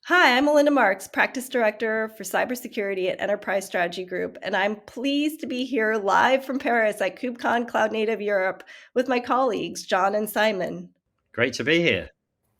Hi, I'm Melinda Marks, Practice Director for Cybersecurity at Enterprise Strategy Group, and I'm pleased to be here live from Paris at KubeCon Cloud Native Europe with my colleagues, Jon and Simon. Great to be here.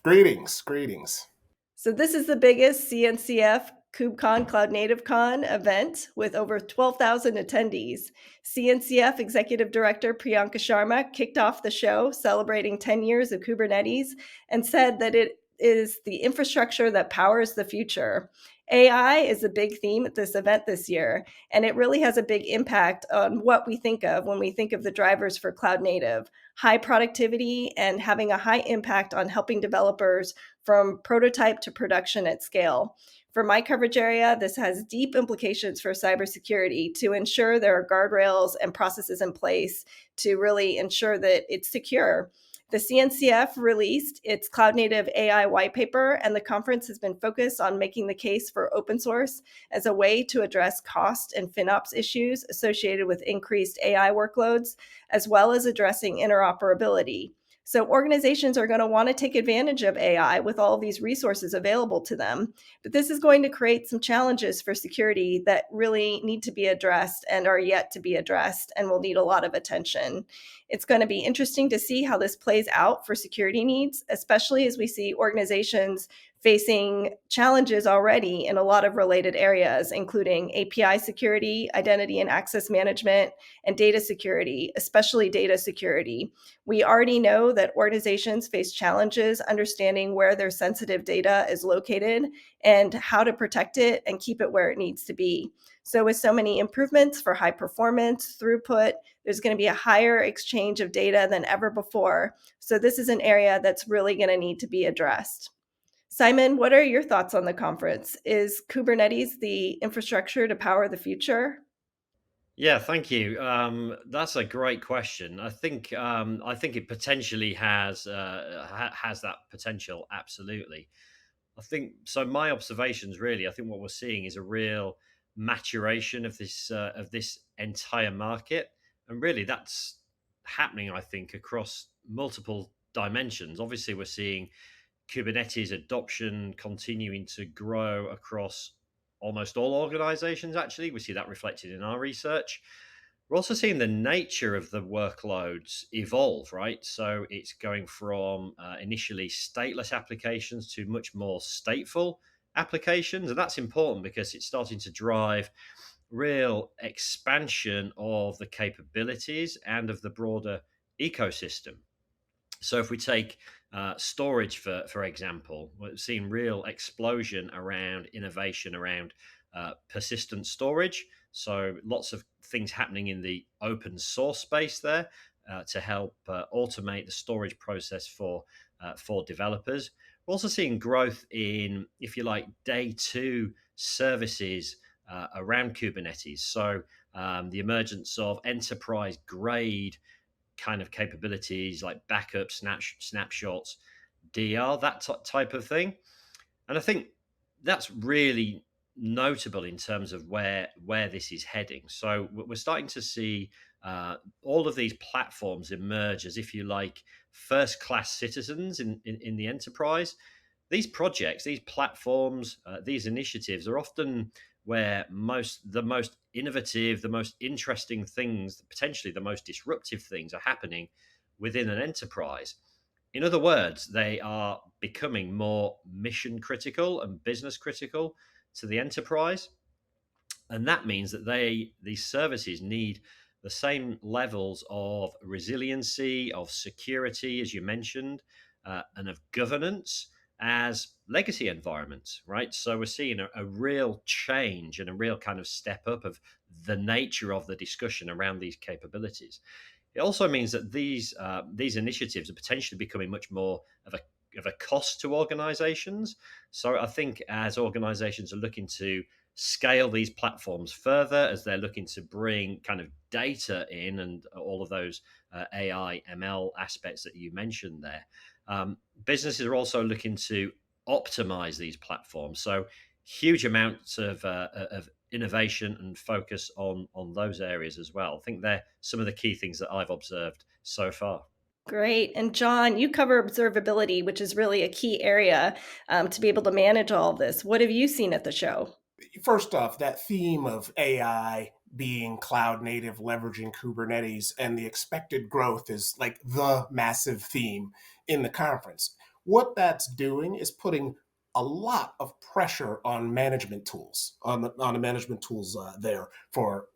Greetings, greetings. So this is the biggest CNCF KubeCon Cloud Native Con event with over 12,000 attendees. CNCF Executive Director Priyanka Sharma kicked off the show celebrating 10 years of Kubernetes and said that it is the infrastructure that powers the future. AI is a big theme at this event this year, and it really has a big impact on what we think of when we think of the drivers for cloud native. High productivity and having a high impact on helping developers from prototype to production at scale. For my coverage area, this has deep implications for cybersecurity to ensure there are guardrails and processes in place to really ensure that it's secure. The CNCF released its Cloud Native AI white paper, and the conference has been focused on making the case for open source as a way to address cost and FinOps issues associated with increased AI workloads, as well as addressing interoperability. So organizations are going to want to take advantage of AI with all these resources available to them. But this is going to create some challenges for security that really need to be addressed and are yet to be addressed and will need a lot of attention. It's going to be interesting to see how this plays out for security needs, especially as we see organizations facing challenges already in a lot of related areas, including API security, identity and access management, and data security, especially data security. We already know that organizations face challenges understanding where their sensitive data is located and how to protect it and keep it where it needs to be. So, with so many improvements for high performance, throughput, there's going to be a higher exchange of data than ever before. So, this is an area that's really going to need to be addressed. Simon, what are your thoughts on the conference? Is Kubernetes the infrastructure to power the future? Yeah, thank you. That's a great question. I think it potentially has that potential. Absolutely. I think so. My observations, really, I think what we're seeing is a real maturation of this entire market, and really that's happening. I think across multiple dimensions. Obviously, we're seeing Kubernetes adoption continuing to grow across almost all organizations, actually. We see that reflected in our research. We're also seeing the nature of the workloads evolve, right? So it's going from initially stateless applications to much more stateful applications. And that's important because it's starting to drive real expansion of the capabilities and of the broader ecosystem. So if we take storage for example, we've seen real explosion around innovation around persistent storage. So lots of things happening in the open source space there to help automate the storage process for developers. We're also seeing growth in, if you like, day two services around Kubernetes. So the emergence of enterprise grade kind of capabilities like backup, snapshots, DR, that type of thing. And I think that's really notable in terms of where this is heading. So we're starting to see all of these platforms emerge as, if you like, first class citizens in the enterprise. These projects, these platforms, these initiatives are often where the most innovative, the most interesting things, potentially the most disruptive things are happening within an enterprise. In other words, they are becoming more mission critical and business critical to the enterprise. And that means that these services need the same levels of resiliency, of security, as you mentioned, and of governance as legacy environments, right? So we're seeing a real change and a real kind of step up of the nature of the discussion around these capabilities. It also means that these initiatives are potentially becoming much more of a cost to organizations. So I think as organizations are looking to scale these platforms further, as they're looking to bring kind of data in and all of those AI, ML aspects that you mentioned there, businesses are also looking to optimize these platforms. So huge amounts of innovation and focus on those areas as well. I think they're some of the key things that I've observed so far. Great. And Jon, you cover observability, which is really a key area to be able to manage all of this. What have you seen at the show? First off, that theme of AI being cloud native, leveraging Kubernetes, and the expected growth is like the massive theme in the conference. What that's doing is putting a lot of pressure on management tools, on the management tools there for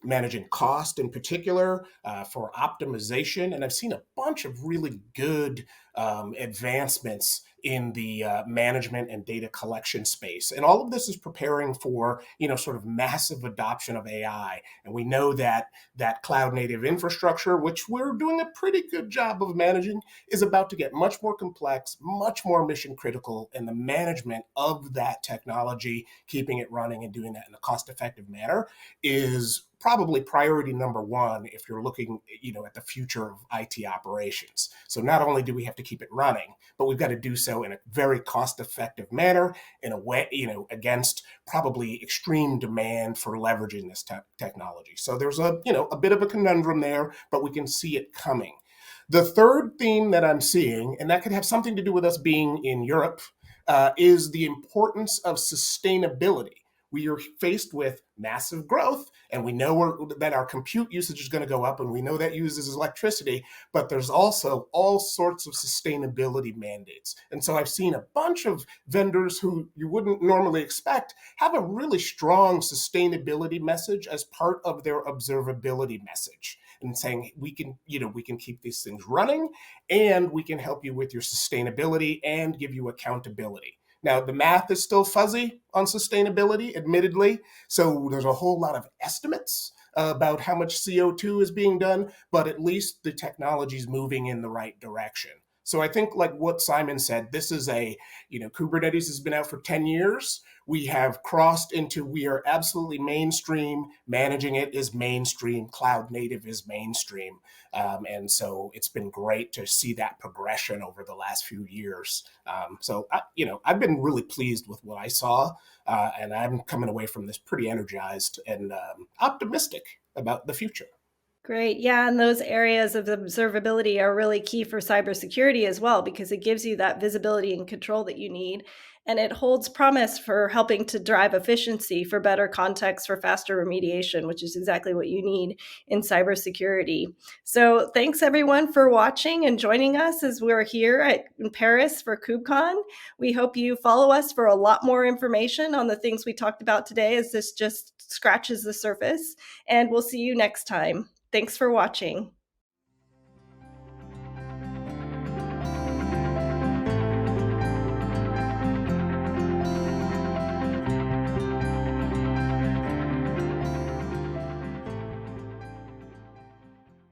managing cost in particular, for optimization. And I've seen a bunch of really good advancements in the management and data collection space. And all of this is preparing for, sort of massive adoption of AI. And we know that that cloud native infrastructure, which we're doing a pretty good job of managing, is about to get much more complex, much more mission critical. And the management of that technology, keeping it running and doing that in a cost effective manner, is probably priority number one if you're looking, at the future of IT operations. So not only do we have to keep it running, but we've got to do so in a very cost-effective manner, in a way, against probably extreme demand for leveraging this technology. So there's a bit of a conundrum there, but we can see it coming. The third theme that I'm seeing, and that could have something to do with us being in Europe, is the importance of sustainability. We are faced with massive growth, and we know that our compute usage is going to go up, and we know that uses electricity, but there's also all sorts of sustainability mandates. And so I've seen a bunch of vendors who you wouldn't normally expect have a really strong sustainability message as part of their observability message, and saying we can keep these things running, and we can help you with your sustainability and give you accountability. Now, the math is still fuzzy on sustainability, admittedly. So there's a whole lot of estimates about how much CO2 is being done, but at least the technology is moving in the right direction. So I think, like what Simon said, this is Kubernetes has been out for 10 years. We have crossed into, we are absolutely mainstream. Managing it is mainstream. Cloud native is mainstream. And so it's been great to see that progression over the last few years. I've been really pleased with what I saw, and I'm coming away from this pretty energized and optimistic about the future. Great. Yeah. And those areas of observability are really key for cybersecurity as well, because it gives you that visibility and control that you need. And it holds promise for helping to drive efficiency, for better context, for faster remediation, which is exactly what you need in cybersecurity. So thanks everyone for watching and joining us as we're here in Paris for KubeCon. We hope you follow us for a lot more information on the things we talked about today, as this just scratches the surface. And we'll see you next time. Thanks for watching.